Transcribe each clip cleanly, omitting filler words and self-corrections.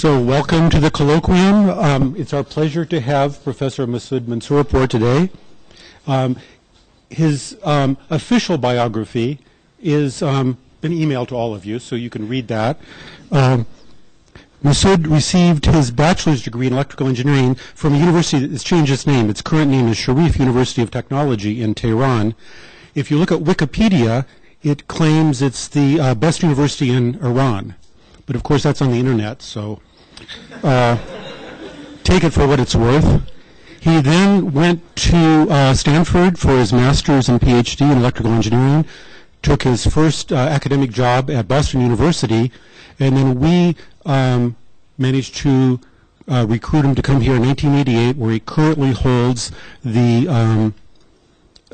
So welcome to the Colloquium. It's our pleasure to have Professor Masud Mansuripur today. His official biography is been emailed to all of you, so you can read that. Masud received his bachelor's degree in electrical engineering from a university that has changed its name. Its current name is Sharif University of Technology in Tehran. If you look at Wikipedia, it claims it's the best university in Iran. But of course, that's on the internet, so take it for what it's worth. He then went to Stanford for his master's and PhD in electrical engineering, took his first academic job at Boston University, and then we managed to recruit him to come here in 1988, where he currently holds the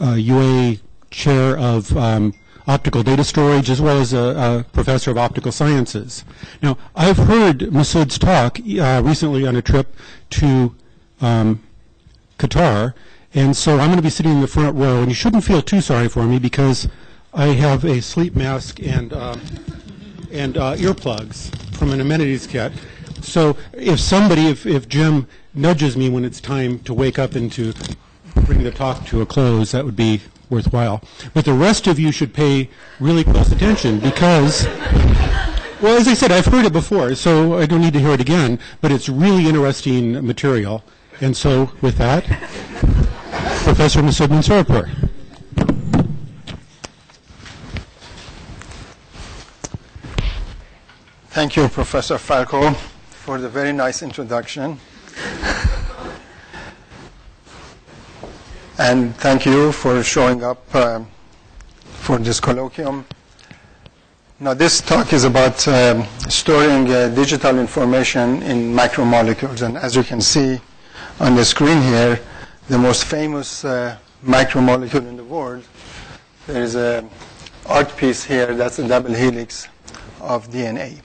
UA chair of Optical Data Storage, as well as a professor of optical sciences. Now, I've heard Masud's talk recently on a trip to Qatar, and so I'm going to be sitting in the front row, and you shouldn't feel too sorry for me because I have a sleep mask and earplugs from an amenities kit. So if Jim nudges me when it's time to wake up and to bring the talk to a close, that would be worthwhile. But the rest of you should pay really close attention because, well, as I said, I've heard it before, so I don't need to hear it again, but it's really interesting material. And so with that, Professor Masud Mansuripur. Thank you, Professor Falco, for the very nice introduction. And thank you for showing up for this colloquium. Now, this talk is about storing digital information in macromolecules. And as you can see on the screen here, the most famous macromolecule in the world, there is an art piece here. That's the double helix of DNA.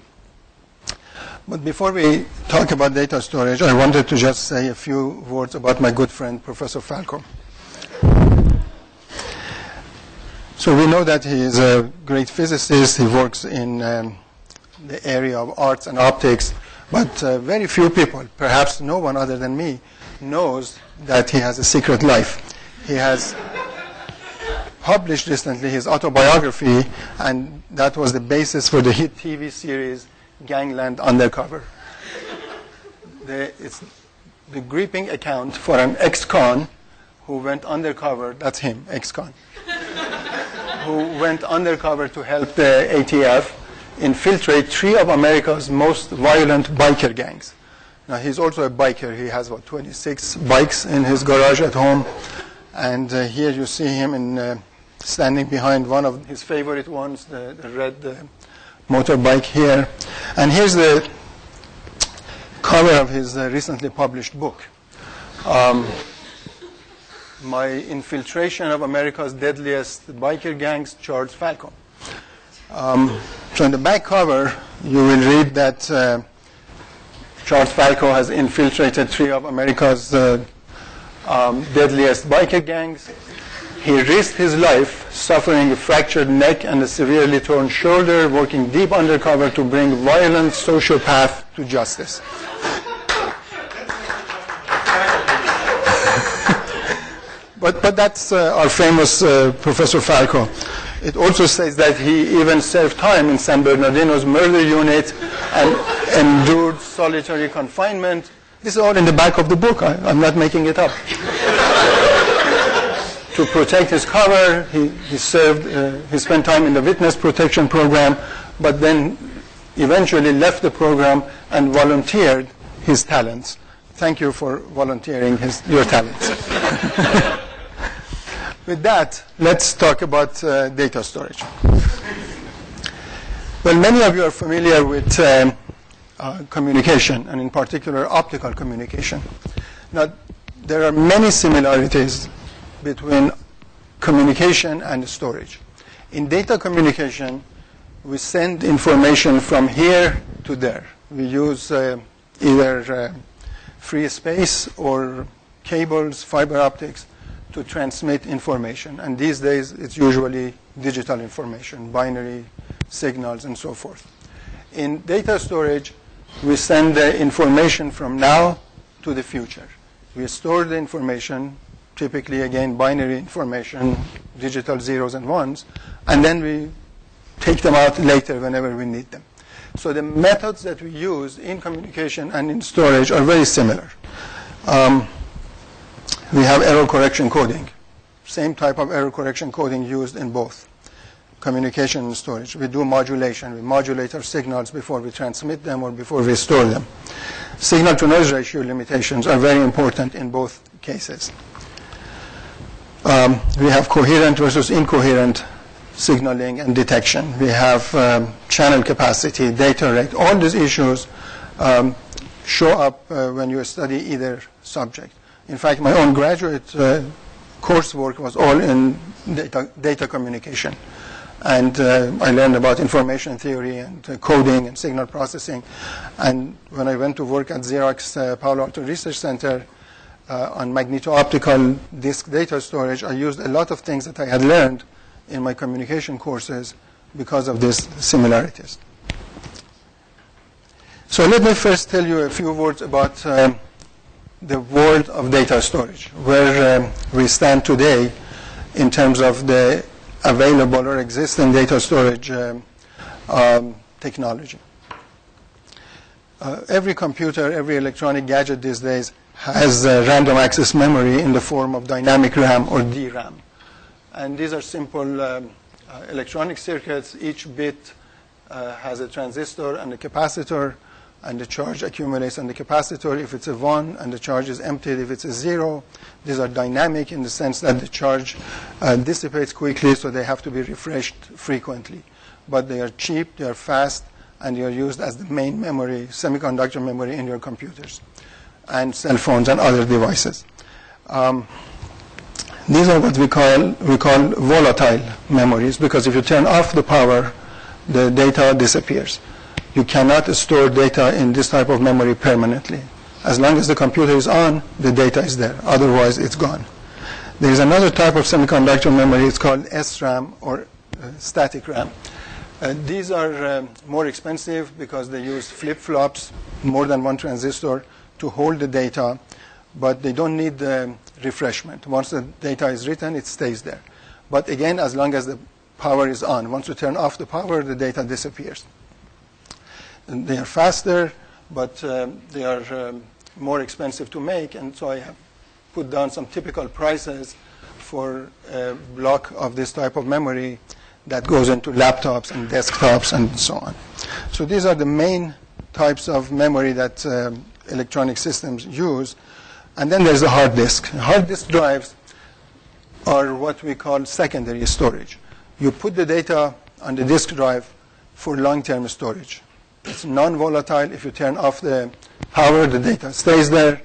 But before we talk about data storage, I wanted to just say a few words about my good friend, Professor Falco. So we know that he is a great physicist. He works in the area of arts and optics. But very few people, perhaps no one other than me, knows that he has a secret life. He has published recently his autobiography, and that was the basis for the hit TV series Gangland Undercover. It's the gripping account for an ex-con who went undercover. That's him, ex-con. Who went undercover to help the ATF infiltrate 3 of America's most violent biker gangs. Now, he's also a biker. He has, 26 bikes in his garage at home. And here you see him standing behind one of his favorite ones, the red motorbike here. And here's the cover of his recently published book. My Infiltration of America's Deadliest Biker Gangs, Charles Falco. So in the back cover, you will read that Charles Falco has infiltrated 3 of America's deadliest biker gangs. He risked his life suffering a fractured neck and a severely torn shoulder, working deep undercover to bring violent sociopath to justice. But that's our famous Professor Falco. It also says that he even served time in San Bernardino's murder unit and endured solitary confinement. This is all in the back of the book. I'm not making it up. To protect his cover, he spent time in the witness protection program, but then eventually left the program and volunteered his talents. Thank you for volunteering your talents. With that, let's talk about data storage. Well, many of you are familiar with communication, and in particular, optical communication. Now, there are many similarities between communication and storage. In data communication, we send information from here to there. We use either free space or cables, fiber optics, to transmit information. And these days, it's usually digital information, binary signals, and so forth. In data storage, we send the information from now to the future. We store the information, typically, again, binary information, digital zeros and ones, and then we take them out later whenever we need them. So the methods that we use in communication and in storage are very similar. We have error correction coding. Same type of error correction coding used in both communication and storage. We do modulation. We modulate our signals before we transmit them or before we store them. Signal-to-noise ratio limitations are very important in both cases. We have coherent versus incoherent signaling and detection. We have channel capacity, data rate. All these issues show up when you study either subject. In fact, my own graduate coursework was all in data communication. And I learned about information theory and coding and signal processing. And when I went to work at Xerox Palo Alto Research Center on magneto-optical disk data storage, I used a lot of things that I had learned in my communication courses because of these similarities. So let me first tell you a few words about the world of data storage, where we stand today in terms of the available or existing data storage technology. Every computer, every electronic gadget these days has random access memory in the form of dynamic RAM or DRAM. And these are simple electronic circuits. Each bit has a transistor and a capacitor, and the charge accumulates on the capacitor if it's a 1, and the charge is emptied if it's a 0. These are dynamic in the sense that the charge dissipates quickly, so they have to be refreshed frequently. But they are cheap, they are fast, and they are used as the main memory, semiconductor memory in your computers and cell phones and other devices. These are what we call volatile memories, because if you turn off the power, the data disappears. You cannot store data in this type of memory permanently. As long as the computer is on, the data is there. Otherwise, it's gone. There is another type of semiconductor memory. It's called SRAM, or static RAM. These are more expensive because they use flip-flops, more than one transistor, to hold the data, but they don't need refreshment. Once the data is written, it stays there. But again, as long as the power is on. Once you turn off the power, the data disappears. And they are faster, but they are more expensive to make, and so I have put down some typical prices for a block of this type of memory that goes into laptops and desktops and so on. So these are the main types of memory that electronic systems use. And then there's the hard disk. Hard disk drives are what we call secondary storage. You put the data on the disk drive for long-term storage. It's non-volatile. If you turn off the power, the data stays there.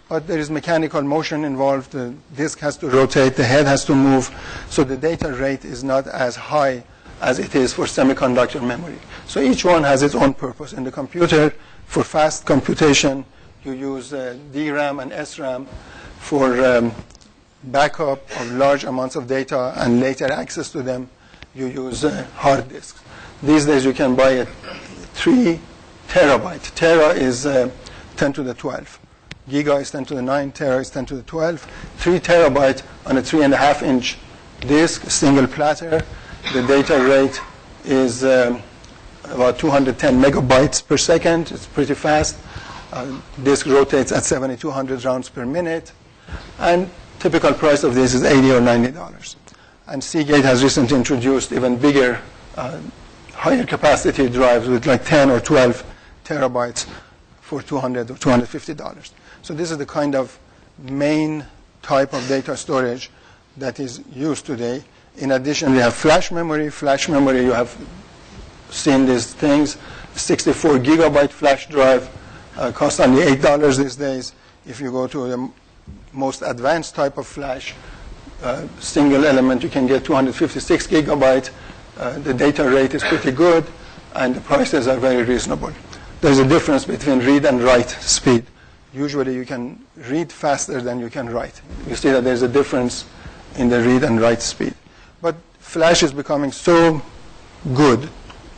But there is mechanical motion involved. The disk has to rotate. The head has to move. So the data rate is not as high as it is for semiconductor memory. So each one has its own purpose. In the computer, for fast computation, you use DRAM and SRAM. For backup of large amounts of data and later access to them, you use hard disks. These days you can buy a 3 terabyte. Tera is 10 to the 12. Giga is 10 to the 9. Tera is 10 to the 12. 3 terabyte on a 3.5-inch disk, single platter. The data rate is about 210 megabytes per second. It's pretty fast. Disk rotates at 7,200 rounds per minute. And typical price of this is $80 or $90. And Seagate has recently introduced even bigger, higher capacity drives with like 10 or 12 terabytes for $200 or $250. So this is the kind of main type of data storage that is used today. In addition, we have flash memory. Flash memory, you have seen these things. 64 gigabyte flash drive costs only $8 these days. If you go to the most advanced type of flash, single element, you can get 256 gigabyte. The data rate is pretty good, and the prices are very reasonable. There's a difference between read and write speed. Usually you can read faster than you can write. You see that there's a difference in the read and write speed. But flash is becoming so good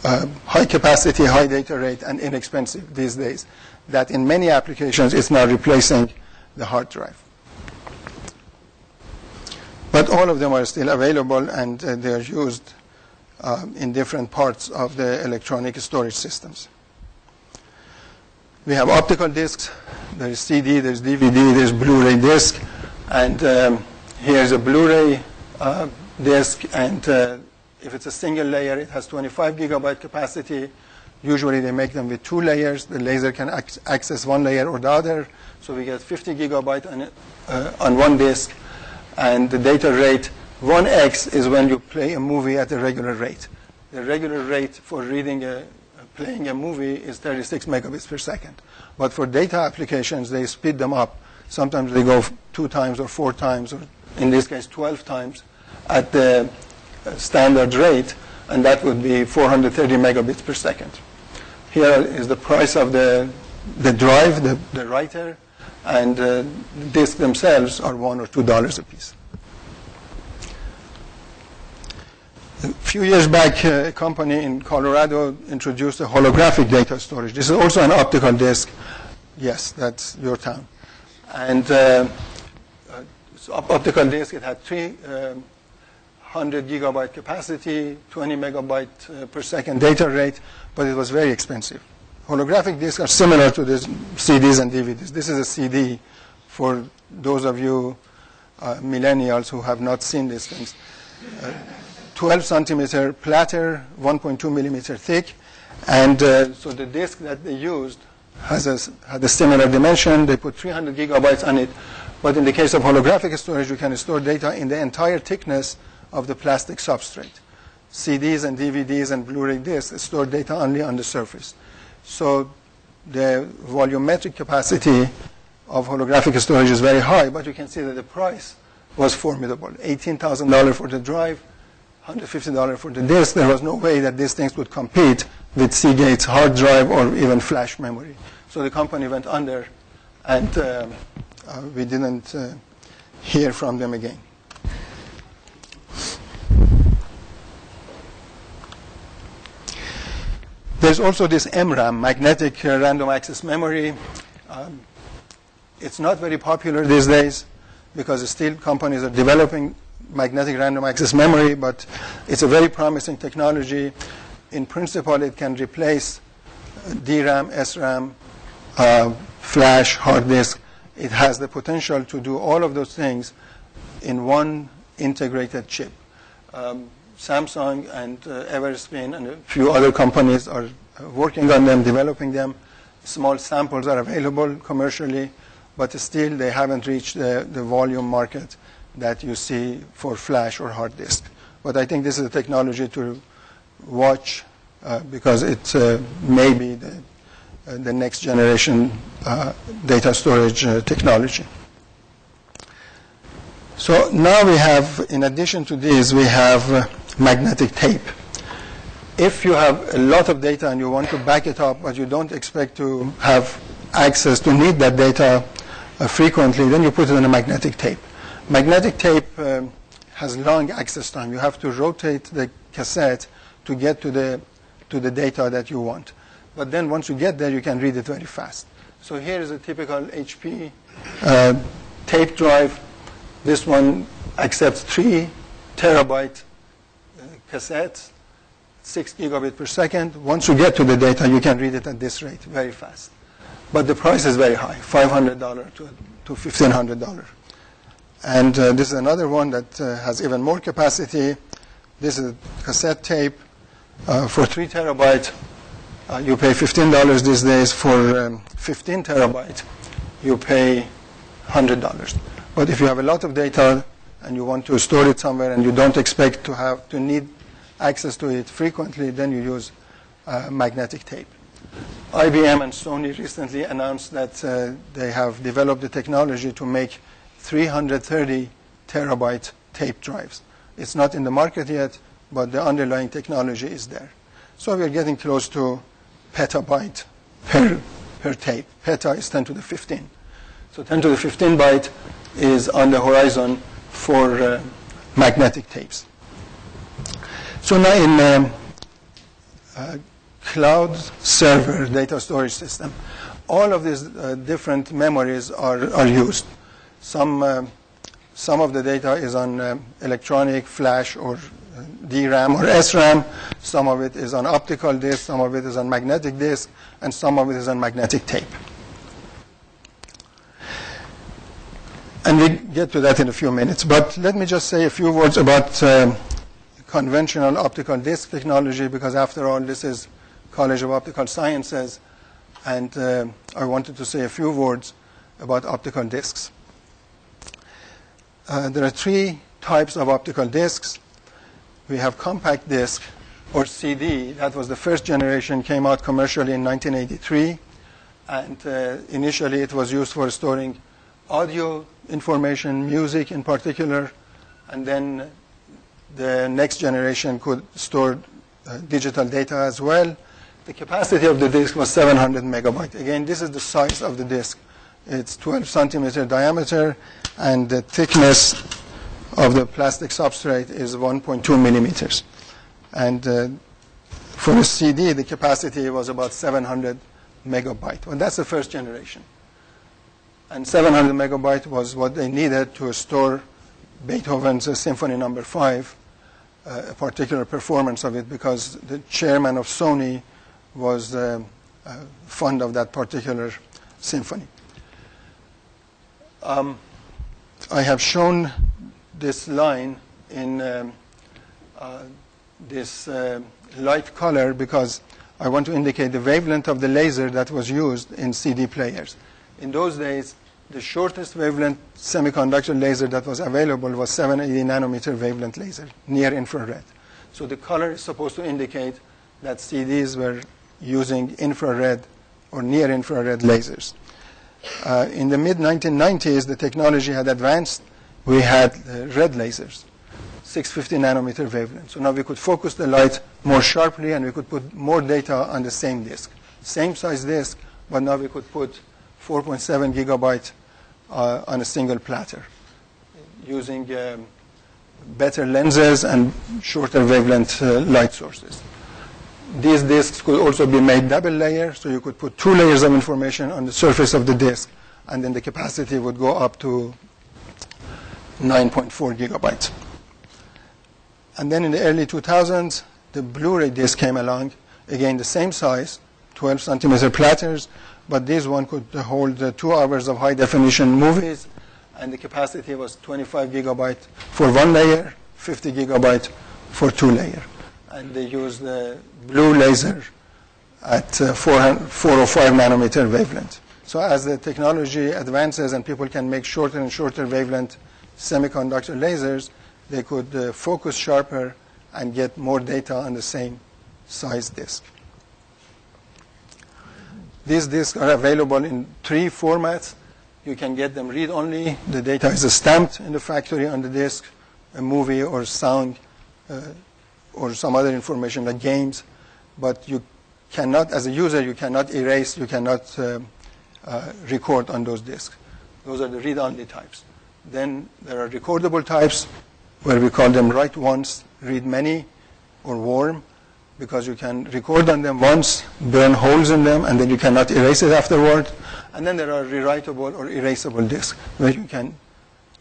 high capacity, high data rate, and inexpensive these days, that in many applications it's now replacing the hard drive. But all of them are still available, and they are used in different parts of the electronic storage systems. We have optical discs. There is CD, there's DVD, there's Blu-ray disc, and here's a Blu-ray disc, and if it's a single layer, it has 25 gigabyte capacity. Usually they make them with 2 layers. The laser can access one layer or the other, so we get 50 gigabyte on one disk. And the data rate, 1x, is when you play a movie at a regular rate. The regular rate for playing a movie is 36 megabits per second. But for data applications, they speed them up. Sometimes they go 2 times or 4 times, or in this case 12 times at the standard rate, and that would be 430 megabits per second. Here is the price of the drive, the writer, and the discs themselves are $1 or $2 a piece. A few years back, a company in Colorado introduced a holographic data storage. This is also an optical disc. Yes, that's your town. And optical disc, it had 300 gigabyte capacity, 20 megabyte per second data rate, but it was very expensive. Holographic discs are similar to the CDs and DVDs. This is a CD for those of you millennials who have not seen these things. 12 centimeter platter, 1.2 millimeter thick, and so the disc that they used had a similar dimension. They put 300 gigabytes on it, but in the case of holographic storage, you can store data in the entire thickness of the plastic substrate. CDs and DVDs and Blu-ray discs store data only on the surface. So the volumetric capacity of holographic storage is very high, but you can see that the price was formidable. $18,000 for the drive, $150 for the disk. There was no way that these things would compete with Seagate's hard drive or even flash memory. So the company went under, and we didn't hear from them again. There's also this MRAM, magnetic random access memory. It's not very popular these days because still companies are developing magnetic random access memory, but it's a very promising technology. In principle, it can replace DRAM, SRAM, flash, hard disk. It has the potential to do all of those things in one integrated chip. Samsung and Everspin and a few other companies are working on them, developing them. Small samples are available commercially, but still they haven't reached the volume market that you see for flash or hard disk. But I think this is a technology to watch because it may be the next generation data storage technology. So now we have, in addition to this, we have magnetic tape. If you have a lot of data and you want to back it up, but you don't expect to have access to need that data frequently, then you put it on a magnetic tape. Magnetic tape has long access time. You have to rotate the cassette to get to the data that you want. But then once you get there, you can read it very fast. So here is a typical HP tape drive. This one accepts 3 terabyte cassettes, 6 gigabit per second. Once you get to the data, you can read it at this rate, very fast. But the price is very high, $500 to $1,500. And this is another one that has even more capacity. This is a cassette tape for 3 terabyte. You pay $15 these days. For 15 terabyte, you pay $100. But if you have a lot of data and you want to store it somewhere and you don't expect to need access to it frequently, then you use magnetic tape. IBM and Sony recently announced that they have developed the technology to make 330 terabyte tape drives. It's not in the market yet, but the underlying technology is there. So we're getting close to petabyte per tape. Peta is 10 to the 15. So 10 to the 15 byte is on the horizon for magnetic tapes. So now in cloud server data storage system. All of these different memories are used. Some of the data is on electronic, flash, or DRAM or SRAM. Some of it is on optical disk. Some of it is on magnetic disk. And some of it is on magnetic tape. And we get to that in a few minutes. But let me just say a few words about conventional optical disk technology, because after all, this is College of Optical Sciences. And I wanted to say a few words about optical disks. There are three types of optical disks. We have compact disk, or CD. That was the first generation, came out commercially in 1983. And initially, it was used for storing audio information, music in particular. And then the next generation could store digital data as well. The capacity of the disk was 700 megabytes. Again, this is the size of the disk. It's 12 centimeter diameter, and the thickness of the plastic substrate is 1.2 millimeters. And for a CD, the capacity was about 700 megabytes. Well, that's the first generation. And 700 megabytes was what they needed to store Beethoven's Symphony No. 5, a particular performance of it, because the chairman of Sony was fond of that particular symphony. I have shown this line in this light color because I want to indicate the wavelength of the laser that was used in CD players. In those days, the shortest wavelength semiconductor laser that was available was 780 nanometer wavelength laser, near infrared. So the color is supposed to indicate that CDs were using infrared or near infrared lasers. In the mid-1990s, the technology had advanced. We had red lasers, 650 nanometer wavelength. So now we could focus the light more sharply, and we could put more data on the same disk. Same size disk, but now we could put 4.7 gigabyte on a single platter using better lenses and shorter wavelength light sources. These disks could also be made double layer, so you could put 2 layers of information on the surface of the disk, and then the capacity would go up to 9.4 gigabytes. And then in the early 2000s, the Blu-ray disc came along. Again, the same size, 12 centimeter platters, but this one could hold 2 hours of high-definition movies, and the capacity was 25 gigabyte for 1 layer, 50 gigabyte for 2 layer. And they used the blue laser at 405 nanometer wavelength. So as the technology advances and people can make shorter and shorter wavelength semiconductor lasers, they could focus sharper and get more data on the same size disk. These disks are available in 3 formats. You can get them read-only. The data is stamped in the factory on the disk, a movie or sound or some other information like games. But you cannot, as a user, you cannot erase, you cannot record on those disks. Those are the read-only types. Then there are recordable types, where we call them write once, read many, or warm, because you can record on them once, burn holes in them, and then you cannot erase it afterward. And then there are rewritable or erasable disks, where you can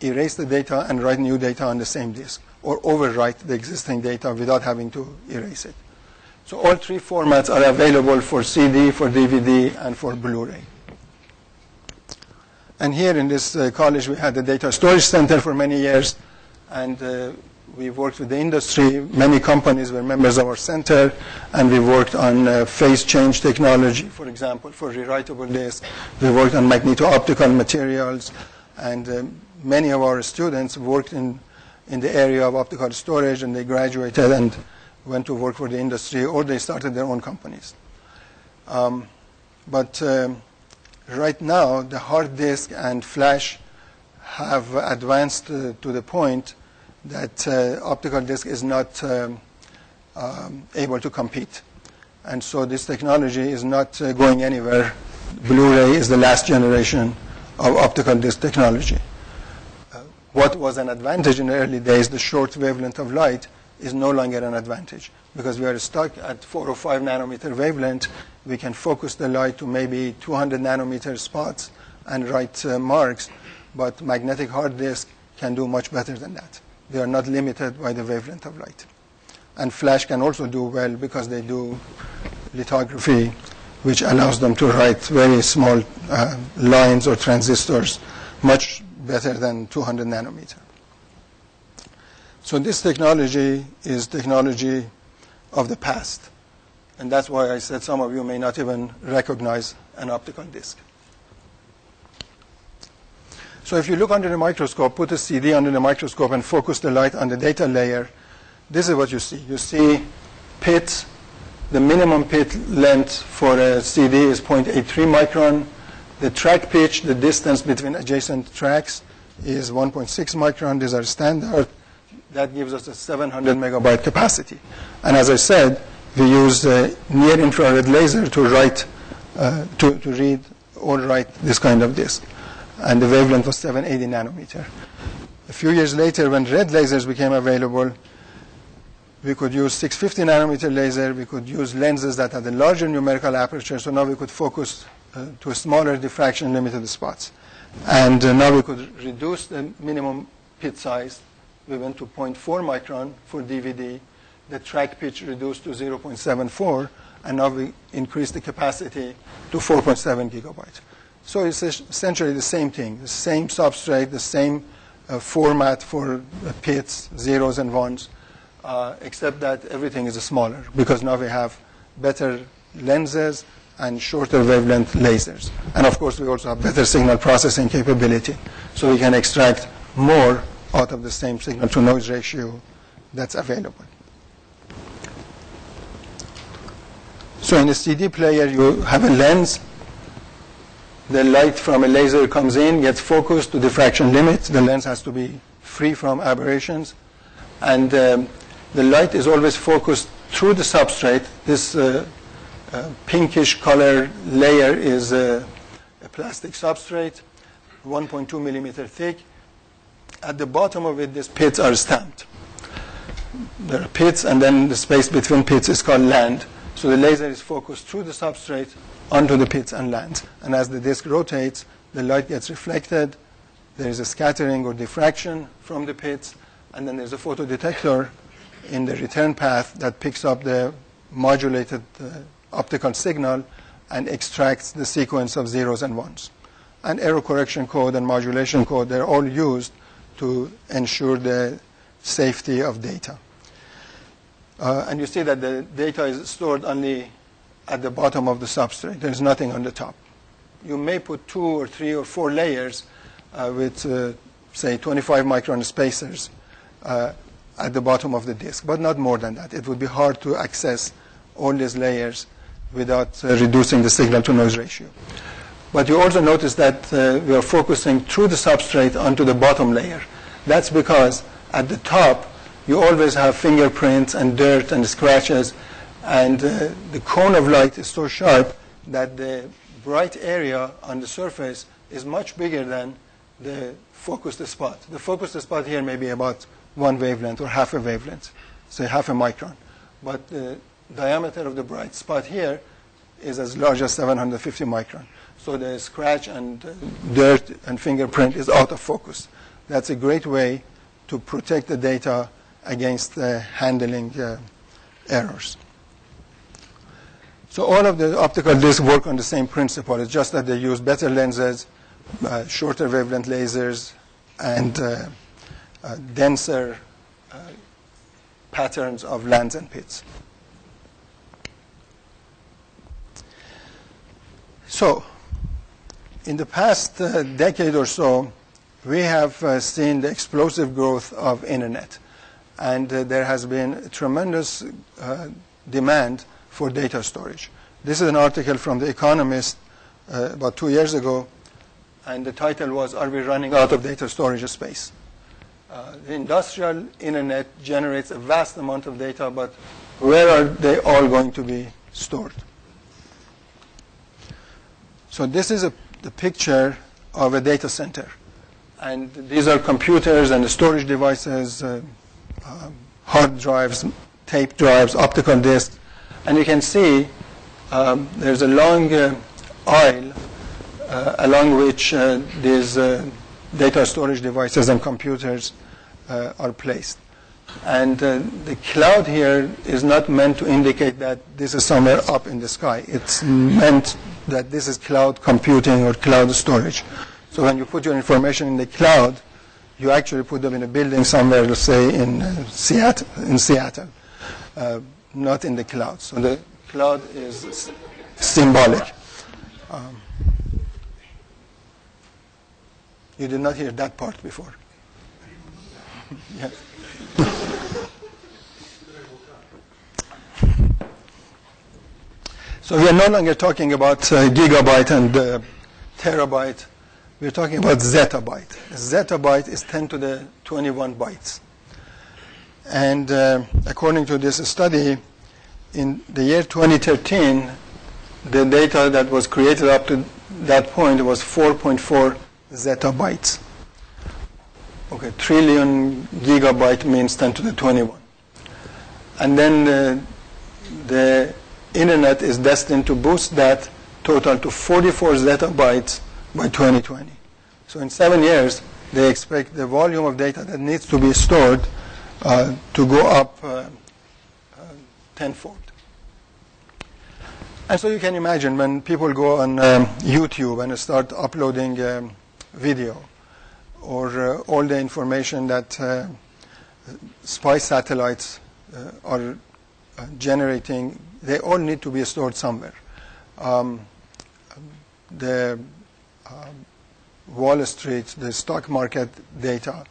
erase the data and write new data on the same disk, or overwrite the existing data without having to erase it. So all 3 formats are available for CD, for DVD, and for Blu-ray. And here in this college, we had the Data Storage Center for many years, and we worked with the industry. Many companies were members of our center, and we worked on phase change technology, for example, for rewritable disks. We worked on magneto-optical materials, and many of our students worked in the area of optical storage, and they graduated and went to work for the industry, or they started their own companies. But right now, the hard disk and flash have advanced to the point that optical disk is not able to compete. And so this technology is not going anywhere. Blu-ray is the last generation of optical disk technology. What was an advantage in the early days, the short wavelength of light, is no longer an advantage, because we are stuck at 4 or 5 nanometer wavelength. We can focus the light to maybe 200 nanometer spots and write marks, but magnetic hard disk can do much better than that. They are not limited by the wavelength of light. And flash can also do well because they do lithography, which allows them to write very small lines or transistors much better than 200 nanometer. So this technology is technology of the past. And that's why I said some of you may not even recognize an optical disc. So if you look under the microscope, put a CD under the microscope and focus the light on the data layer, this is what you see. You see pits. The minimum pit length for a CD is 0.83 micron. The track pitch, the distance between adjacent tracks, is 1.6 micron. These are standard. That gives us a 700 megabyte capacity. And as I said, we use a near-infrared laser to write, to read or write this kind of disk. And the wavelength was 780 nanometer. A few years later, when red lasers became available, we could use 650 nanometer laser. We could use lenses that had a larger numerical aperture. So now we could focus to a smaller diffraction limited spots. And now we could reduce the minimum pit size. We went to 0.4 micron for DVD. The track pitch reduced to 0.74. And now we increased the capacity to 4.7 gigabytes. So it's essentially the same thing, the same substrate, the same format for pits, zeros and ones, except that everything is smaller, because now we have better lenses and shorter wavelength lasers. And of course, we also have better signal processing capability, so we can extract more out of the same signal-to-noise ratio that's available. So in a CD player, you have a lens. The light from a laser comes in, gets focused to diffraction limit. The lens has to be free from aberrations. And the light is always focused through the substrate. This pinkish color layer is a plastic substrate, 1.2 millimeter thick. At the bottom of it, these pits are stamped. There are pits, and then the space between pits is called land. So the laser is focused through the substrate onto the pits and lands. And as the disk rotates, the light gets reflected. There is a scattering or diffraction from the pits, and then there's a photodetector in the return path that picks up the modulated optical signal and extracts the sequence of zeros and ones. And error correction code and modulation code, they're all used to ensure the safety of data. And you see that the data is stored only at the bottom of the substrate. There's nothing on the top. You may put 2 or 3 or 4 layers with, say, 25 micron spacers at the bottom of the disk, but not more than that. It would be hard to access all these layers without reducing the signal-to-noise ratio. But you also notice that we are focusing through the substrate onto the bottom layer. That's because at the top, you always have fingerprints and dirt and scratches, and the cone of light is so sharp that the bright area on the surface is much bigger than the focused spot. The focused spot here may be about 1 wavelength or half a wavelength, say half a micron. But the diameter of the bright spot here is as large as 750 micron. So the scratch and dirt and fingerprint is out of focus. That's a great way to protect the data against handling errors. So all of the optical disks work on the same principle. It's just that they use better lenses, shorter wavelength lasers, and denser patterns of lands and pits. So in the past decade or so, we have seen the explosive growth of internet. And there has been tremendous demand for data storage. This is an article from The Economist about 2 years ago, and the title was, "Are we running out of data storage space?" The industrial internet generates a vast amount of data, but where are they all going to be stored? So this is the picture of a data center. And these are computers and storage devices, hard drives, tape drives, optical disks. And you can see there's a long aisle along which these data storage devices and computers are placed. And the cloud here is not meant to indicate that this is somewhere up in the sky. It's meant that this is cloud computing or cloud storage. So when you put your information in the cloud, you actually put them in a building somewhere, let's say in Seattle, not in the cloud. So the cloud is symbolic. You did not hear that part before. Yes. So we are no longer talking about gigabyte and terabyte. We're talking about zettabyte. A zettabyte is 10 to the 21 bytes. And according to this study, in the year 2013, the data that was created up to that point was 4.4 zettabytes. Okay, trillion gigabyte means 10 to the 21. And then the internet is destined to boost that total to 44 zettabytes by 2020. So in 7 years, they expect the volume of data that needs to be stored to go up tenfold. And so you can imagine when people go on YouTube and start uploading video, or all the information that spy satellites are generating, they all need to be stored somewhere. The Wall Street, the stock market data,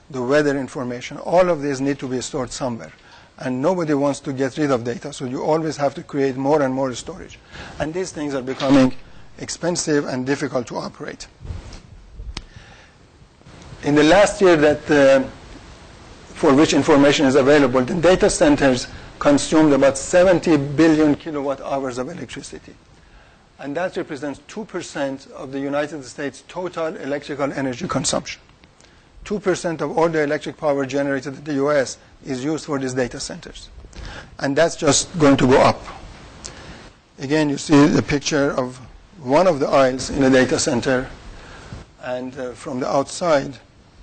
the weather information, all of these need to be stored somewhere. And nobody wants to get rid of data, so you always have to create more and more storage. And these things are becoming expensive and difficult to operate. In the last year that for which information is available, the data centers consumed about 70 billion kilowatt hours of electricity. And that represents 2% of the United States' total electrical energy consumption. 2% of all the electric power generated in the US is used for these data centers. And that's just going to go up. Again, you see the picture of one of the aisles in a data center. And from the outside,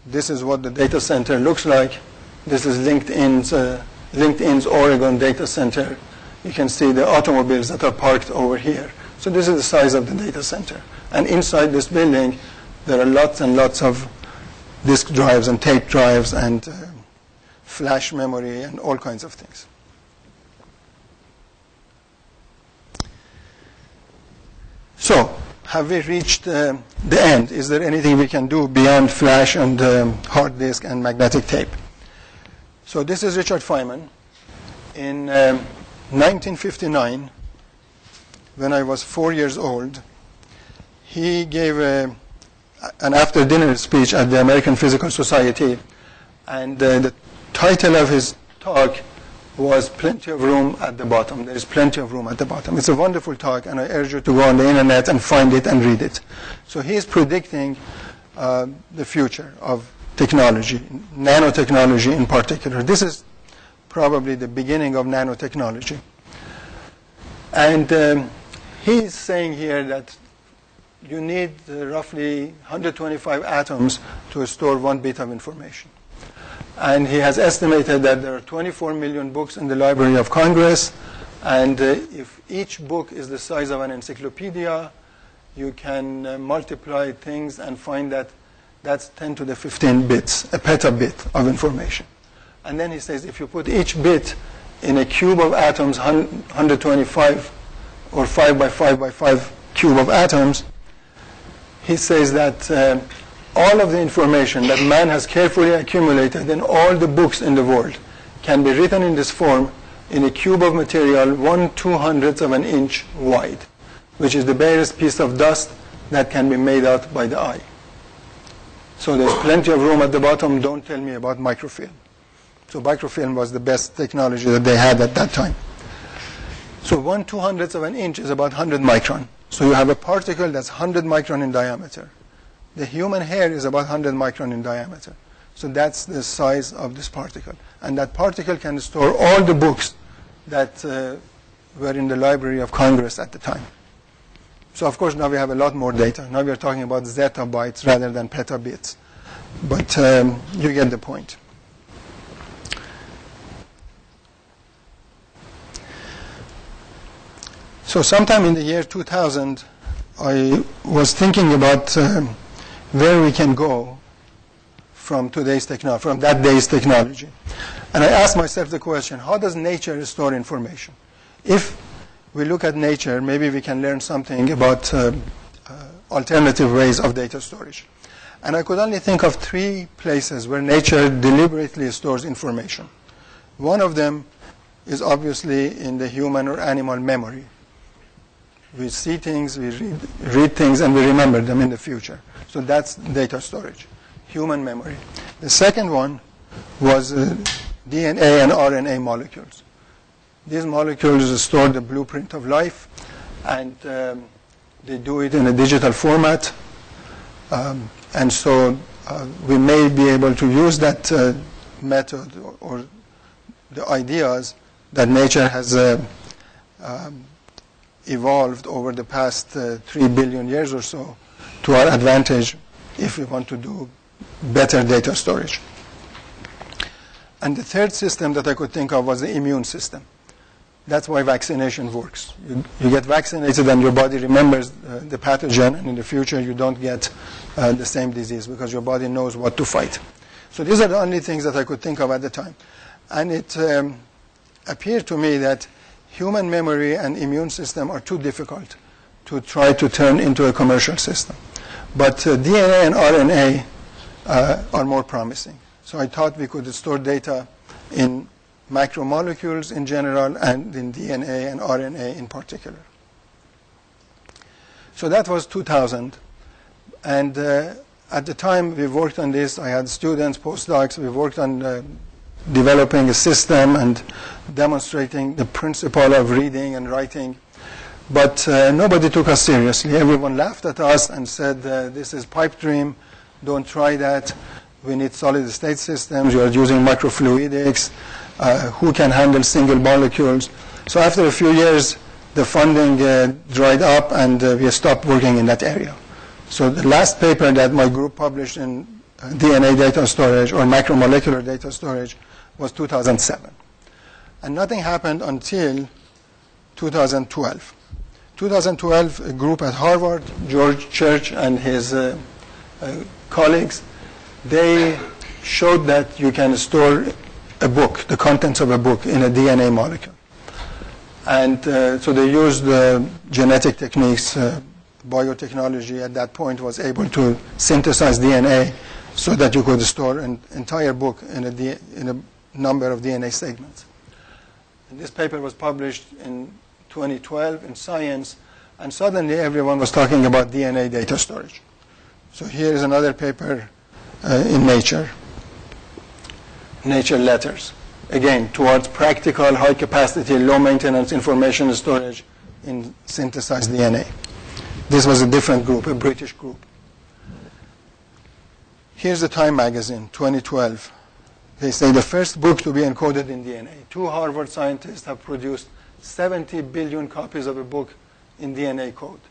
this is what the data center looks like. This is LinkedIn's Oregon data center. You can see the automobiles that are parked over here. So this is the size of the data center. And inside this building, there are lots and lots of disk drives and tape drives and flash memory and all kinds of things. So, have we reached the end? Is there anything we can do beyond flash and hard disk and magnetic tape? So this is Richard Feynman. In 1959, when I was 4 years old, he gave an after-dinner speech at the American Physical Society, and the title of his talk was Plenty of Room at the Bottom. There is plenty of room at the bottom. It's a wonderful talk, and I urge you to go on the internet and find it and read it. So he is predicting the future of technology, nanotechnology in particular. This is probably the beginning of nanotechnology. And he's saying here that you need roughly 125 atoms to store 1 bit of information. And he has estimated that there are 24 million books in the Library of Congress, and if each book is the size of an encyclopedia, you can multiply things and find that that's 10 to the 15 bits, a petabit of information. And then he says if you put each bit in a cube of atoms, 125 or 5 by 5 by 5 cube of atoms, he says that all of the information that man has carefully accumulated in all the books in the world can be written in this form in a cube of material 1/200th of an inch wide, which is the barest piece of dust that can be made out by the eye. So there's plenty of room at the bottom. Don't tell me about microfilm. So microfilm was the best technology that they had at that time. So 1/200th of an inch is about 100 micron. So you have a particle that's 100 micron in diameter. The human hair is about 100 micron in diameter. So that's the size of this particle. And that particle can store all the books that were in the Library of Congress at the time. So of course now we have a lot more data. Now we are talking about zettabytes rather than petabits. But you get the point. So sometime in the year 2000, I was thinking about where we can go from today's technology, from that day's technology. And I asked myself the question, how does nature store information? If we look at nature, maybe we can learn something about alternative ways of data storage. And I could only think of 3 places where nature deliberately stores information. One of them is obviously in the human or animal memory. We see things, we read things, and we remember them in the future. So that's data storage, human memory. The second one was DNA and RNA molecules. These molecules store the blueprint of life, and they do it in a digital format. And so we may be able to use that method or the ideas that nature has evolved over the past 3 billion years or so to our advantage if we want to do better data storage. And the third system that I could think of was the immune system. That's why vaccination works. You get vaccinated and your body remembers the pathogen, and in the future you don't get the same disease because your body knows what to fight. So these are the only things that I could think of at the time. And it appeared to me that human memory and immune system are too difficult to try to turn into a commercial system. But DNA and RNA are more promising. So I thought we could store data in macromolecules in general and in DNA and RNA in particular. So that was 2000. And at the time we worked on this, I had students, postdocs, we worked on developing a system and demonstrating the principle of reading and writing. But nobody took us seriously. Everyone laughed at us and said, this is pipe dream, don't try that. We need solid state systems, you are using micro-fluidics, who can handle single molecules. So after a few years, the funding dried up and we stopped working in that area. So the last paper that my group published in DNA data storage or macromolecular data storage was 2007. And nothing happened until 2012. 2012, a group at Harvard, George Church and his colleagues, they showed that you can store a book, the contents of a book, in a DNA molecule. And so they used genetic techniques. Biotechnology at that point was able to synthesize DNA so that you could store an entire book in a number of DNA segments. And this paper was published in 2012 in Science, and suddenly everyone was talking about DNA data storage. So here is another paper in Nature Letters, again towards practical, high-capacity, low-maintenance information storage in synthesized DNA. This was a different group, a British group. Here's the Time magazine, 2012. They say the first book to be encoded in DNA. 2 Harvard scientists have produced 70 billion copies of a book in DNA code.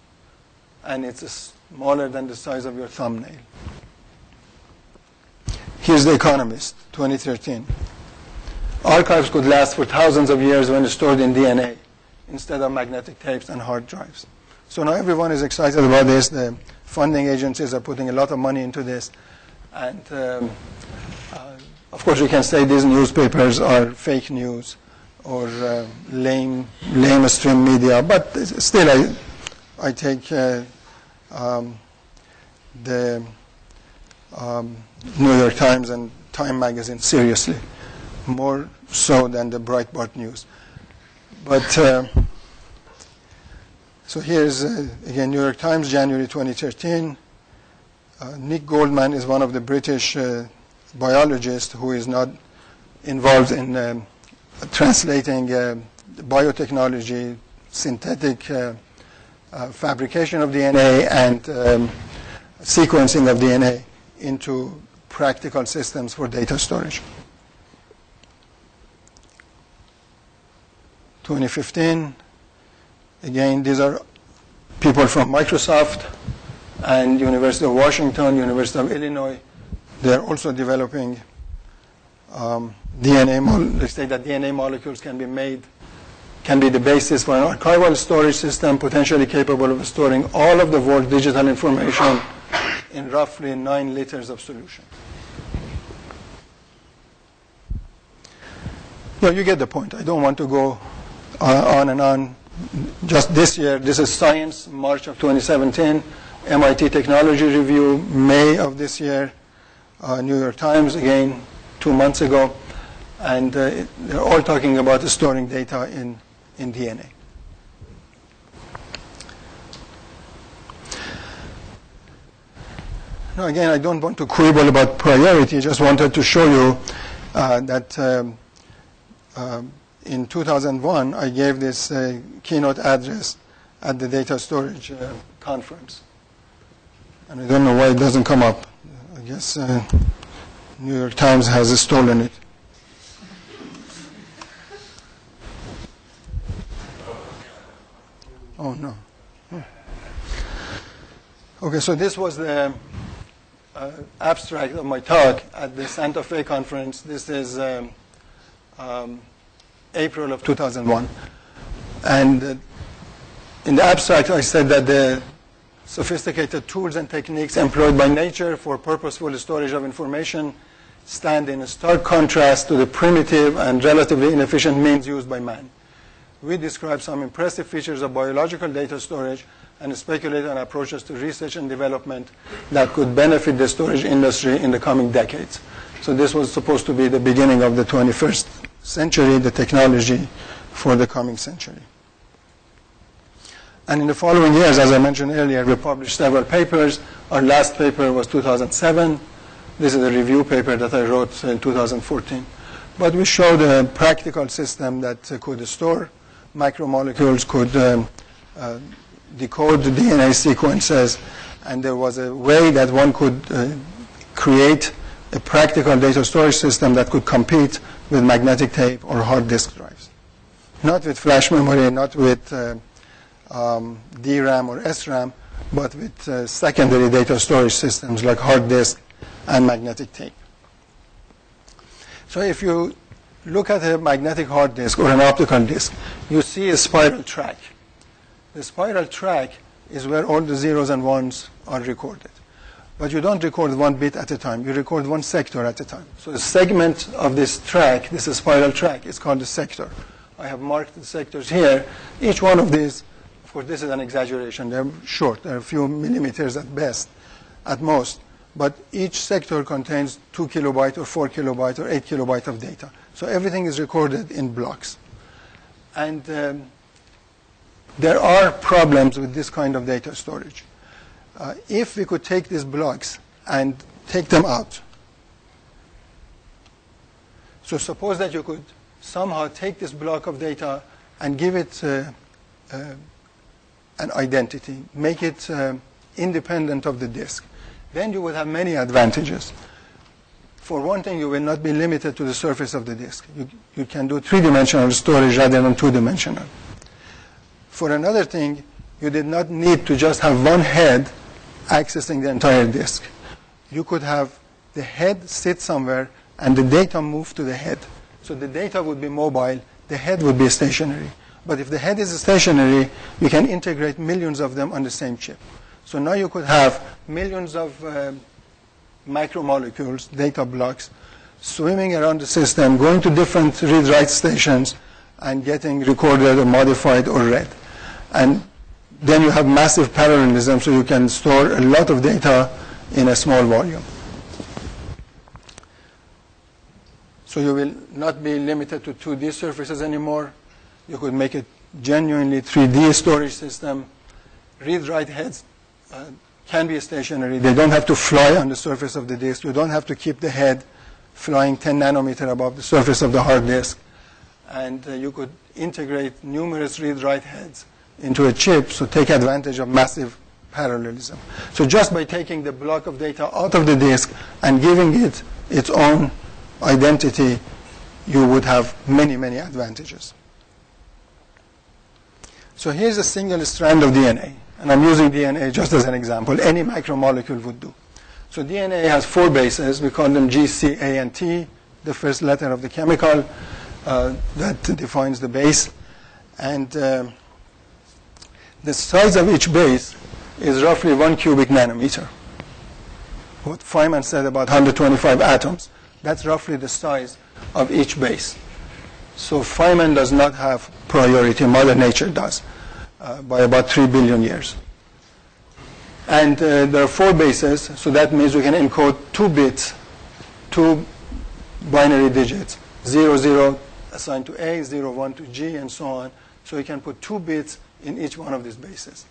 And it's smaller than the size of your thumbnail. Here's the Economist, 2013. Archives could last for thousands of years when stored in DNA instead of magnetic tapes and hard drives. So now everyone is excited about this. The funding agencies are putting a lot of money into this. And of course you can say these newspapers are fake news or lamestream media, but still I take the New York Times and Time magazine seriously, more so than the Breitbart news. But so here's, again, New York Times, January 2013. Nick Goldman is one of the British biologists who is not involved in translating biotechnology, synthetic fabrication of DNA, and sequencing of DNA into practical systems for data storage. 2015, again, these are people from Microsoft and University of Washington, University of Illinois. They're also developing DNA. They say that DNA molecules can be the basis for an archival storage system potentially capable of storing all of the world's digital information in roughly 9 liters of solution. Well, you get the point. I don't want to go on and on. Just this year, this is Science, March of 2017, MIT Technology Review, May of this year, New York Times, again, 2 months ago. And they're all talking about storing data in DNA. Now, again, I don't want to quibble about priority. I just wanted to show you that in 2001, I gave this keynote address at the data storage conference. And I don't know why it doesn't come up. I guess New York Times has stolen it. Oh, no. Okay, so this was the abstract of my talk at the Santa Fe conference. This is April of 2001. And in the abstract, I said that the sophisticated tools and techniques employed by nature for purposeful storage of information stand in a stark contrast to the primitive and relatively inefficient means used by man. We describe some impressive features of biological data storage and speculate on approaches to research and development that could benefit the storage industry in the coming decades. So this was supposed to be the beginning of the 21st century, the technology for the coming century. And in the following years, as I mentioned earlier, we published several papers. Our last paper was 2007. This is a review paper that I wrote in 2014. But we showed a practical system that could store macromolecules, could decode the DNA sequences, and there was a way that one could create a practical data storage system that could compete with magnetic tape or hard disk drives. Not with flash memory, not with DRAM or SRAM, but with secondary data storage systems like hard disk and magnetic tape. So if you look at a magnetic hard disk or an optical disk, you see a spiral track. The spiral track is where all the zeros and ones are recorded. But you don't record one bit at a time. You record one sector at a time. So a segment of this track, this is spiral track, is called a sector. I have marked the sectors here. Each one of these, of course, this is an exaggeration. They're short. They're a few millimeters at best, at most. But each sector contains 2 kilobyte or 4 kilobyte or 8 kilobyte of data. So everything is recorded in blocks. And there are problems with this kind of data storage. If we could take these blocks and take them out, so suppose that you could somehow take this block of data and give it an identity, make it independent of the disk, then you would have many advantages. For one thing, you will not be limited to the surface of the disk. You can do 3-dimensional storage rather than 2-dimensional. For another thing, you did not need to just have one head accessing the entire disk. You could have the head sit somewhere and the data move to the head. So the data would be mobile, the head would be stationary. But if the head is stationary, you can integrate millions of them on the same chip. So now you could have millions of macromolecules, data blocks, swimming around the system, going to different read-write stations, and getting recorded or modified or read. And then you have massive parallelism, so you can store a lot of data in a small volume. So you will not be limited to 2D surfaces anymore. You could make a genuinely 3D storage system. Read-write heads can be stationary. They don't have to fly on the surface of the disk. You don't have to keep the head flying 10 nanometer above the surface of the hard disk. And you could integrate numerous read-write heads into a chip, so take advantage of massive parallelism. So just by taking the block of data out of the disk and giving it its own identity, you would have many, many advantages. So here's a single strand of DNA, and I'm using DNA just as an example. Any macromolecule would do. So DNA has 4 bases. We call them G, C, A, and T, the first letter of the chemical that defines the base. And the size of each base is roughly 1 cubic nanometer. What Feynman said about 125 atoms, that's roughly the size of each base. So Feynman does not have priority, Mother Nature does, by about 3 billion years. And there are 4 bases, so that means we can encode 2 bits, 2 binary digits, 0, 0 assigned to A, 0, 1 to G, and so on. So you can put 2 bits in each one of these bases.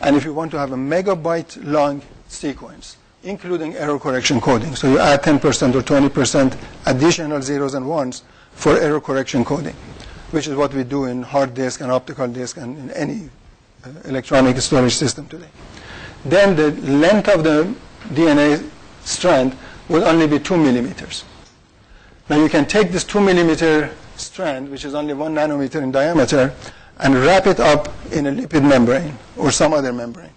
And if you want to have a megabyte long sequence, including error correction coding, so you add 10% or 20% additional zeros and ones for error correction coding, which is what we do in hard disk and optical disk and in any electronic storage system today. Then the length of the DNA strand will only be 2 millimeters. Now you can take this 2 millimeter strand, which is only 1 nanometer in diameter, and wrap it up in a lipid membrane or some other membrane.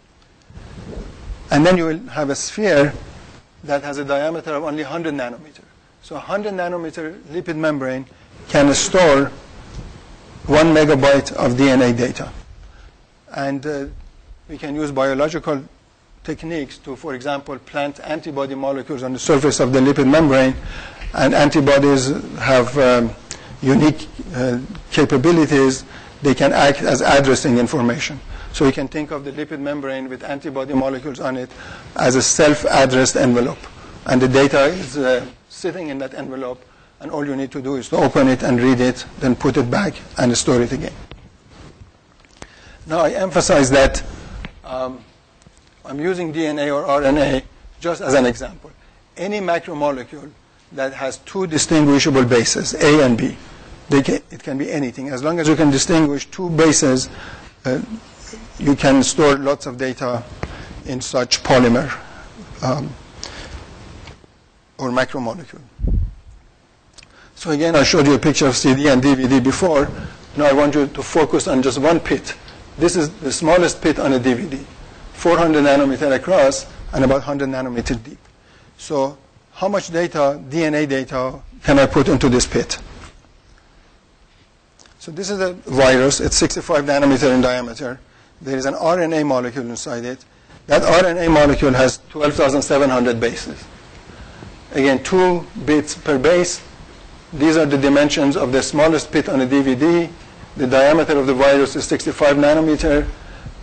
And then you will have a sphere that has a diameter of only 100 nanometer. So 100 nanometer lipid membrane can store 1 megabyte of DNA data. And we can use biological techniques to, for example, plant antibody molecules on the surface of the lipid membrane. And antibodies have unique capabilities. They can act as addressing information. So you can think of the lipid membrane with antibody molecules on it as a self-addressed envelope. And the data is sitting in that envelope, and all you need to do is to open it and read it, then put it back and store it again. Now I emphasize that I'm using DNA or RNA just as an example. Any macromolecule that has 2 distinguishable bases, A and B, it can be anything. As long as you can distinguish 2 bases, you can store lots of data in such polymer or macromolecule. So again, I showed you a picture of CD and DVD before. Now I want you to focus on just one pit. This is the smallest pit on a DVD, 400 nanometer across and about 100 nanometer deep. So how much data, DNA data, can I put into this pit? So this is a virus. It's 65 nanometer in diameter. There is an RNA molecule inside it. That RNA molecule has 12,700 bases. Again, 2 bits per base. These are the dimensions of the smallest pit on a DVD. The diameter of the virus is 65 nanometer,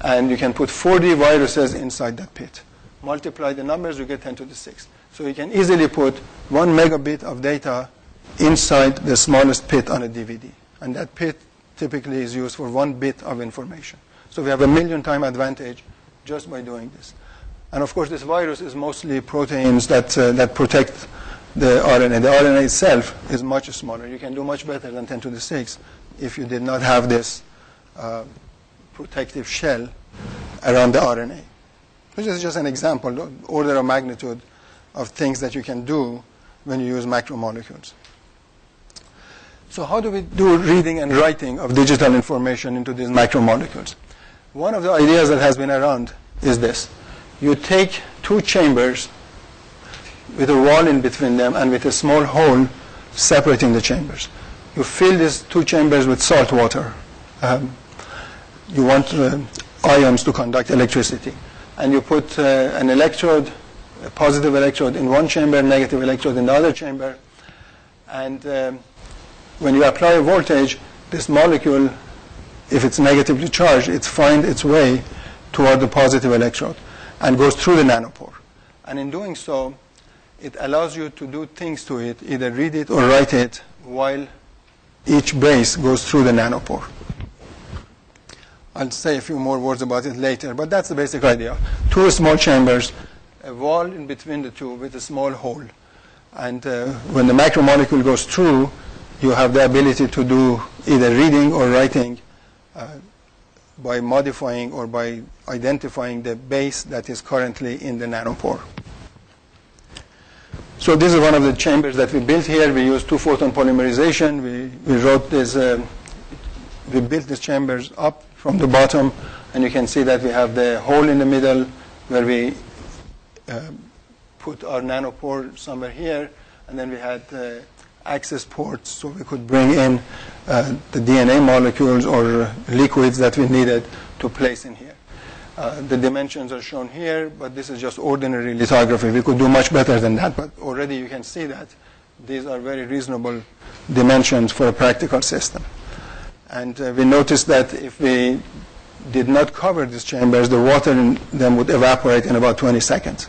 and you can put 40 viruses inside that pit. Multiply the numbers, you get 10 to the 6. So you can easily put 1 megabit of data inside the smallest pit on a DVD. And that pit typically is used for 1 bit of information. So we have a 1,000,000-time advantage just by doing this. And of course, this virus is mostly proteins that protect the RNA. The RNA itself is much smaller. You can do much better than 10 to the 6 if you did not have this protective shell around the RNA. Which is just an example, the order of magnitude of things that you can do when you use macromolecules. So how do we do reading and writing of digital information into these macromolecules? One of the ideas that has been around is this. You take 2 chambers with a wall in between them and with a small hole separating the chambers. You fill these 2 chambers with salt water. You want ions to conduct electricity. And you put an electrode, a positive electrode in one chamber, negative electrode in the other chamber. And when you apply a voltage, this molecule, if it's negatively charged, it finds its way toward the positive electrode and goes through the nanopore. And in doing so, it allows you to do things to it, either read it or write it, while each base goes through the nanopore. I'll say a few more words about it later, but that's the basic idea. 2 small chambers, a wall in between the 2 with a small hole. And when the macromolecule goes through, you have the ability to do either reading or writing by modifying or by identifying the base that is currently in the nanopore. So this is one of the chambers that we built here. We used two-photon polymerization. We wrote this, we built these chambers up from the bottom, and you can see that we have the hole in the middle where we put our nanopore somewhere here, and then we had access ports so we could bring in the DNA molecules or liquids that we needed to place in here. The dimensions are shown here, but this is just ordinary lithography. We could do much better than that, but already you can see that these are very reasonable dimensions for a practical system. And we noticed that if we did not cover these chambers, the water in them would evaporate in about 20 seconds.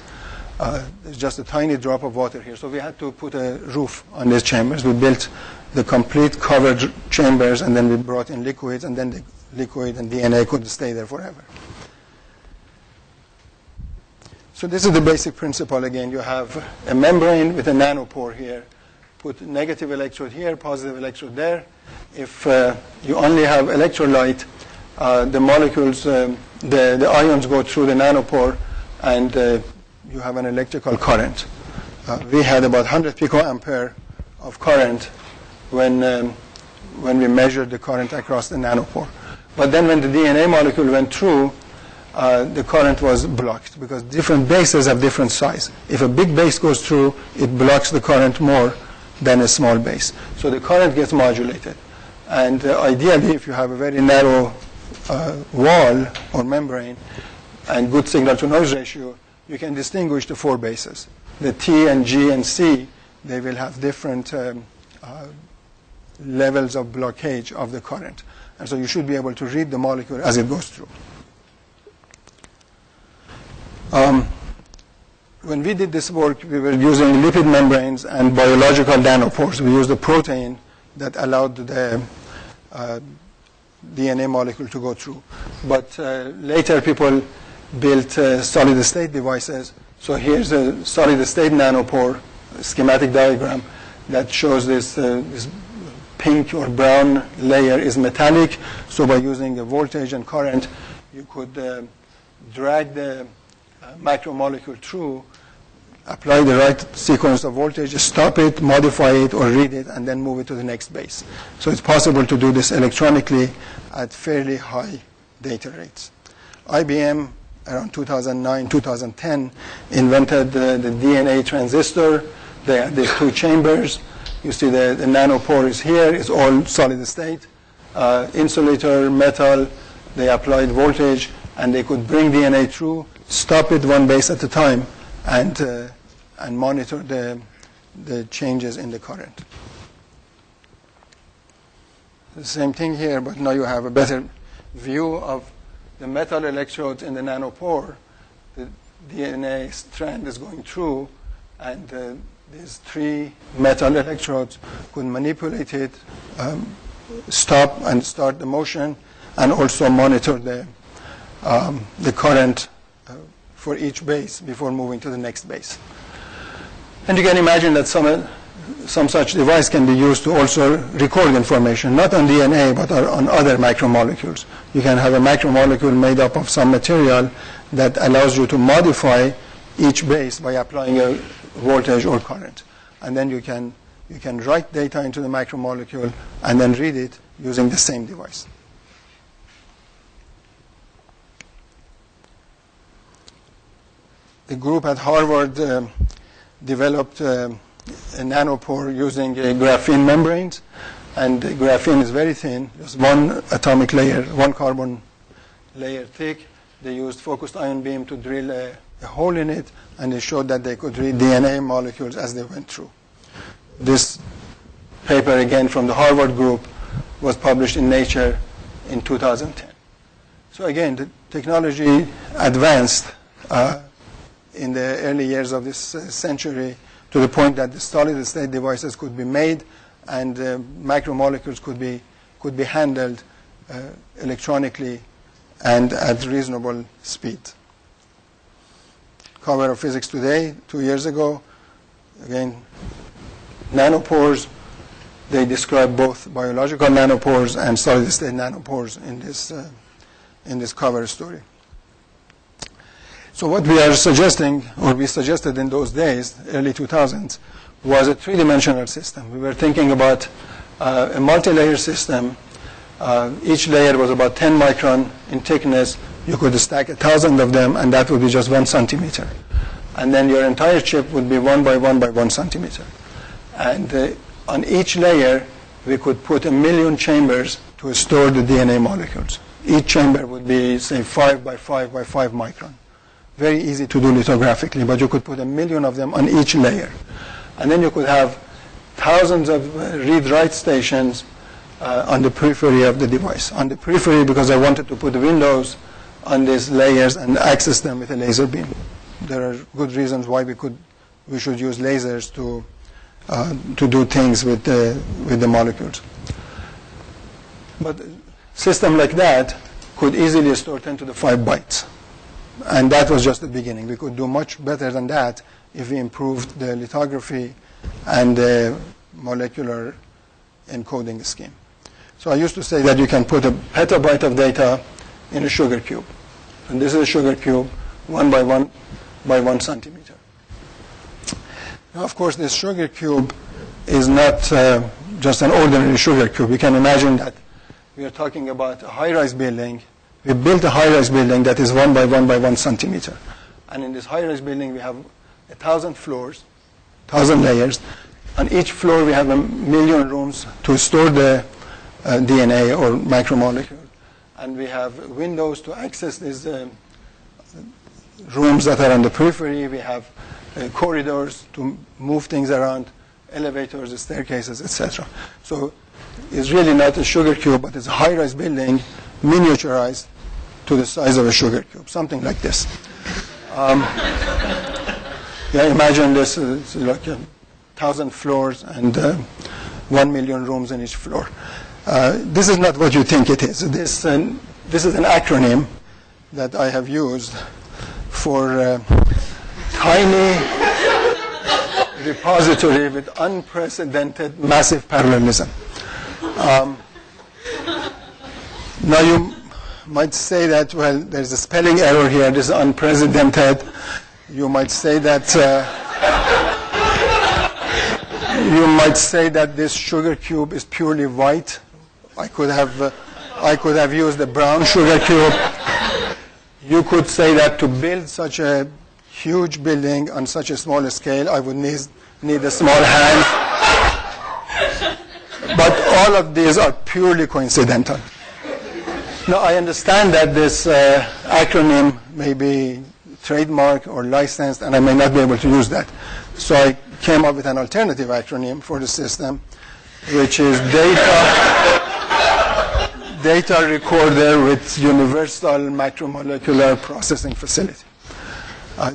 There's just a tiny drop of water here. So we had to put a roof on these chambers. We built the complete covered chambers, and then we brought in liquids, and then the liquid and DNA could stay there forever. So this is the basic principle again. You have a membrane with a nanopore here. Put negative electrode here, positive electrode there. If you only have electrolyte, the molecules, the ions go through the nanopore, and you have an electrical current. We had about 100 picoampere of current when we measured the current across the nanopore. But then when the DNA molecule went through, the current was blocked because different bases have different size. If a big base goes through, it blocks the current more than a small base. So the current gets modulated. And ideally, if you have a very narrow wall or membrane and good signal-to-noise ratio, you can distinguish the four bases. The T and G and C, they will have different levels of blockage of the current. And so you should be able to read the molecule as it goes through. When we did this work, we were using lipid membranes and biological nanopores. We used a protein that allowed the DNA molecule to go through. But later people built solid-state devices. So here's a solid-state nanopore schematic diagram that shows this pink or brown layer is metallic. So by using a voltage and current, you could drag the macromolecule through, apply the right sequence of voltage, stop it, modify it, or read it, and then move it to the next base. So it's possible to do this electronically at fairly high data rates. IBM, around 2009, 2010, invented the DNA transistor. They had these two chambers. You see the nanopore is here. It's all solid state. Insulator, metal. They applied voltage, and they could bring DNA through, stop it one base at a time, and monitor the changes in the current. The same thing here, but now you have a better view of the metal electrodes in the nanopore. The DNA strand is going through, and these three metal electrodes could manipulate it, stop and start the motion, and also monitor the current for each base before moving to the next base. And you can imagine that some such device can be used to also record information, not on DNA, but on other macromolecules. You can have a macromolecule made up of some material that allows you to modify each base by applying a voltage or current. And then you can write data into the macromolecule and then read it using the same device. The group at Harvard developed a nanopore using graphene membranes, and graphene is very thin, just one atomic layer, one carbon layer thick. They used focused ion beam to drill a hole in it, and they showed that they could read DNA molecules as they went through. This paper, again from the Harvard group, was published in Nature in 2010. So again, the technology advanced in the early years of this century to the point that the solid-state devices could be made and macromolecules could be handled electronically and at reasonable speed. Cover of Physics Today, 2 years ago, again, nanopores. They describe both biological nanopores and solid-state nanopores in this cover story. So what we are suggesting, or we suggested in those days, early 2000s, was a three-dimensional system. We were thinking about a multi-layer system. Each layer was about 10 micron in thickness. You could stack 1,000 of them, and that would be just 1 centimeter. And then your entire chip would be 1 by 1 by 1 centimeter. And on each layer, we could put 1 million chambers to store the DNA molecules. Each chamber would be, say, 5 by 5 by 5 micron. Very easy to do lithographically, but you could put 1 million of them on each layer. And then you could have thousands of read-write stations on the periphery of the device. On the periphery, because I wanted to put windows on these layers and access them with a laser beam. There are good reasons why we should use lasers to do things with the molecules. But a system like that could easily store 10 to the 5 bytes. And that was just the beginning. We could do much better than that if we improved the lithography and the molecular encoding scheme. So I used to say that you can put a petabyte of data in a sugar cube. And this is a sugar cube, 1 by 1 by 1 centimeter. Now, of course, this sugar cube is not just an ordinary sugar cube. You can imagine that we are talking about a high-rise building. We built a high-rise building that is 1 by 1 by 1 centimeter. And in this high-rise building, we have 1,000 floors, 1,000 layers. On each floor, we have 1 million rooms to store the DNA or macromolecule. And we have windows to access these rooms that are on the periphery. We have corridors to move things around, elevators, staircases, etc. So it's really not a sugar cube, but it's a high-rise building, miniaturized to the size of a sugar cube, something like this. Yeah, imagine this is like 1,000 floors and 1 million rooms in each floor. This is not what you think it is. This is an acronym that I have used for tiny repository with unprecedented massive parallelism. Now you might say that, well, there's a spelling error here. This is unprecedented. You might say that this sugar cube is purely white. I could have used a brown sugar cube. You could say that to build such a huge building on such a small scale, I would need a small hand. But all of these are purely coincidental. Now, I understand that this acronym may be trademark or licensed, and I may not be able to use that. So I came up with an alternative acronym for the system, which is Data Recorder with Universal Macromolecular Processing Facility.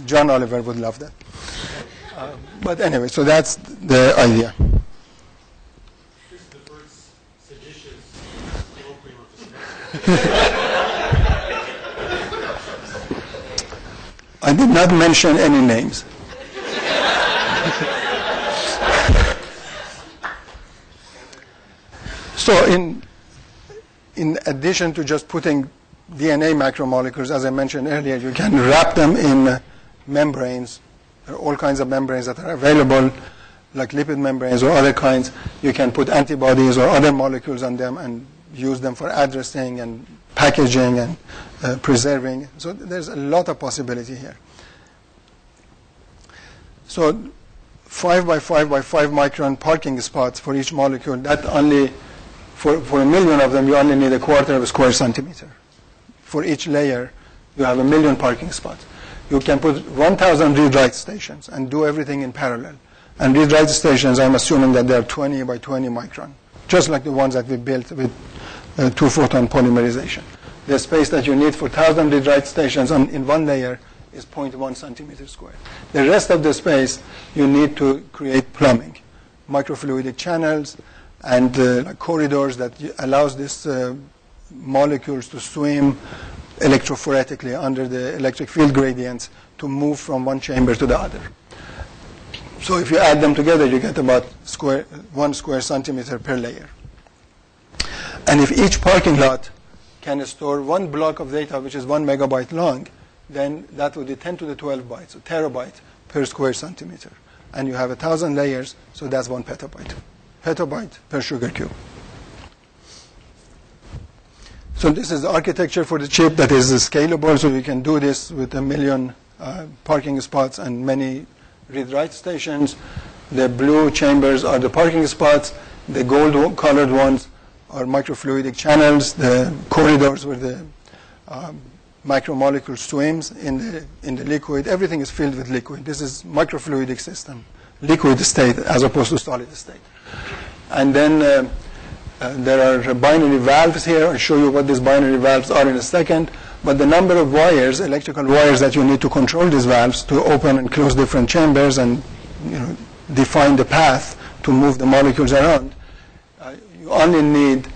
John Oliver would love that. But anyway, so that's the idea. This is the first seditious colloquium of the semester. I did not mention any names. So in addition to just putting DNA macromolecules, as I mentioned earlier, you can wrap them in membranes. There are all kinds of membranes that are available, like lipid membranes or other kinds. You can put antibodies or other molecules on them and use them for addressing and packaging and preserving. So there's a lot of possibility here. So 5 by 5 by 5 micron parking spots for each molecule, that only, for 1 million of them, you only need 1/4 of a square centimeter. For each layer, you have 1 million parking spots. You can put 1,000 read-write stations and do everything in parallel. And read-write stations, I'm assuming that they are 20 by 20 micron, just like the ones that we built with 2-photon polymerization. The space that you need for 1,000 read-write stations in one layer is 0.1 centimeter squared. The rest of the space, you need to create plumbing, micro-fluidic channels, and corridors that allows these molecules to swim electrophoretically under the electric field gradients to move from one chamber to the other. So if you add them together, you get about 1 square centimeter per layer. And if each parking lot can store one block of data which is 1 megabyte long, then that would be 10 to the 12 bytes, a terabyte per square centimeter. And you have 1,000 layers, so that's 1 petabyte. Petabyte per sugar cube. So this is the architecture for the chip that is scalable, so you can do this with 1 million parking spots and many read-write stations. The blue chambers are the parking spots. The gold-colored ones are microfluidic channels. The corridors where the macromolecule swims in the liquid. Everything is filled with liquid. This is microfluidic system, liquid state as opposed to solid state. And then there are binary valves here. I'll show you what these binary valves are in a second. But the number of wires, electrical wires that you need to control these valves to open and close different chambers and define the path to move the molecules around, you only need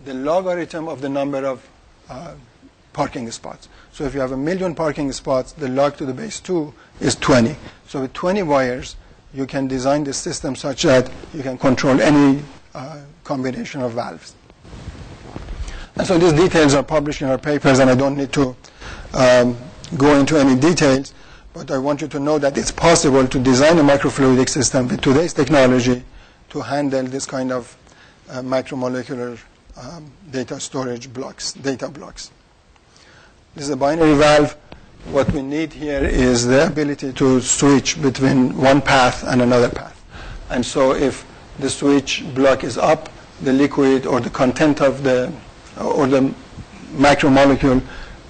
the logarithm of the number of parking spots. So if you have 1 million parking spots, the log to the base 2 is 20. So with 20 wires, you can design the system such that you can control any combination of valves. And so these details are published in our papers, and I don't need to go into any details, but I want you to know that it's possible to design a microfluidic system with today's technology to handle this kind of macromolecular data storage blocks, data blocks. This is a binary valve. What we need here is the ability to switch between one path and another path. And so if the switch block is up, the liquid or the content of the macromolecule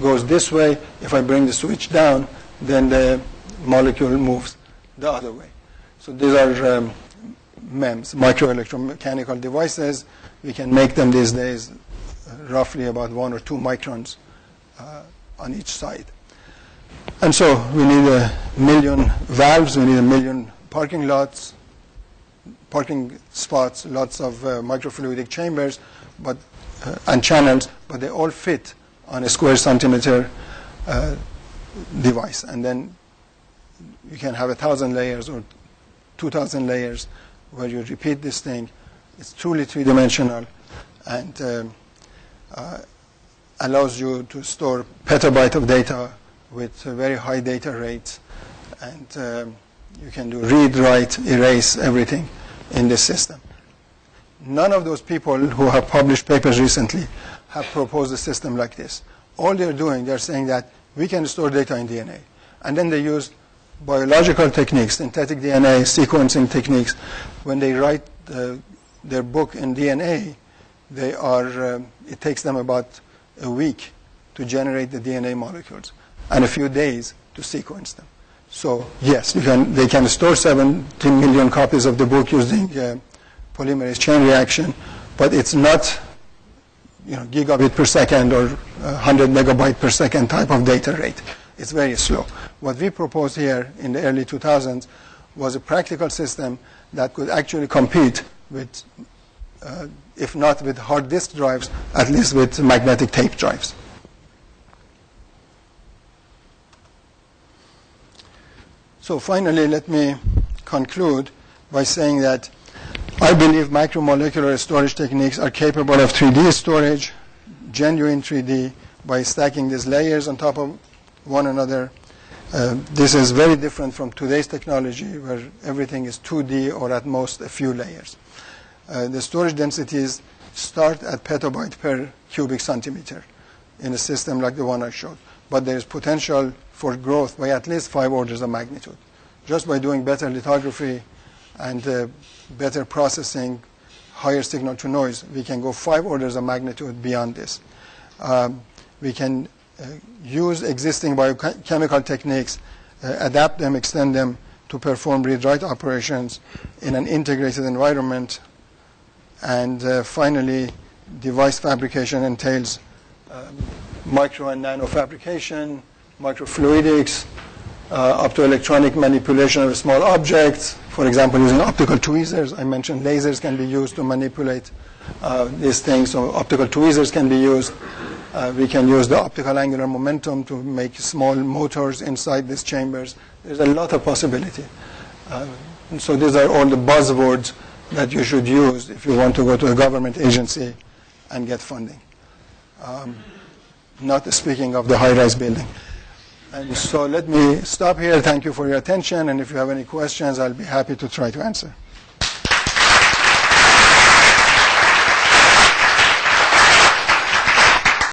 goes this way. If I bring the switch down, then the molecule moves the other way. So these are MEMS, microelectromechanical devices. We can make them these days roughly about 1 or 2 microns on each side. And so we need 1 million valves, we need 1 million parking spots, lots of microfluidic chambers and channels, but they all fit on a square centimeter device. And then you can have 1,000 layers or 2,000 layers where you repeat this thing. It's truly three-dimensional and allows you to store petabyte of data with very high data rates. And you can do read, write, erase, everything in this system. None of those people who have published papers recently have proposed a system like this. All they're doing, they're saying that we can store data in DNA. And then they use biological techniques, synthetic DNA, sequencing techniques. When they write their book in DNA, it takes them about a week to generate the DNA molecules and a few days to sequence them. So yes, they can store 17 million copies of the book using polymerase chain reaction, but it's not gigabit per second or 100 megabyte per second type of data rate. It's very slow. What we proposed here in the early 2000s was a practical system that could actually compete with, if not with hard disk drives, at least with magnetic tape drives. So finally, let me conclude by saying that I believe macromolecular storage techniques are capable of 3D storage, genuine 3D, by stacking these layers on top of one another. This is very different from today's technology, where everything is 2D or at most a few layers. The storage densities start at petabyte per cubic centimeter in a system like the one I showed. But there is potential for growth by at least 5 orders of magnitude. Just by doing better lithography and better processing, higher signal to noise, we can go 5 orders of magnitude beyond this. We can use existing biochemical techniques, adapt them, extend them to perform read-write operations in an integrated environment. And finally, device fabrication entails micro and nano fabrication, microfluidics, optoelectronic manipulation of small objects, for example, using optical tweezers. I mentioned lasers can be used to manipulate these things, so optical tweezers can be used. We can use the optical angular momentum to make small motors inside these chambers. There's a lot of possibility. And so these are all the buzzwords that you should use if you want to go to a government agency and get funding. not speaking of the high-rise building. And so let me stop here. Thank you for your attention. And if you have any questions, I'll be happy to try to answer.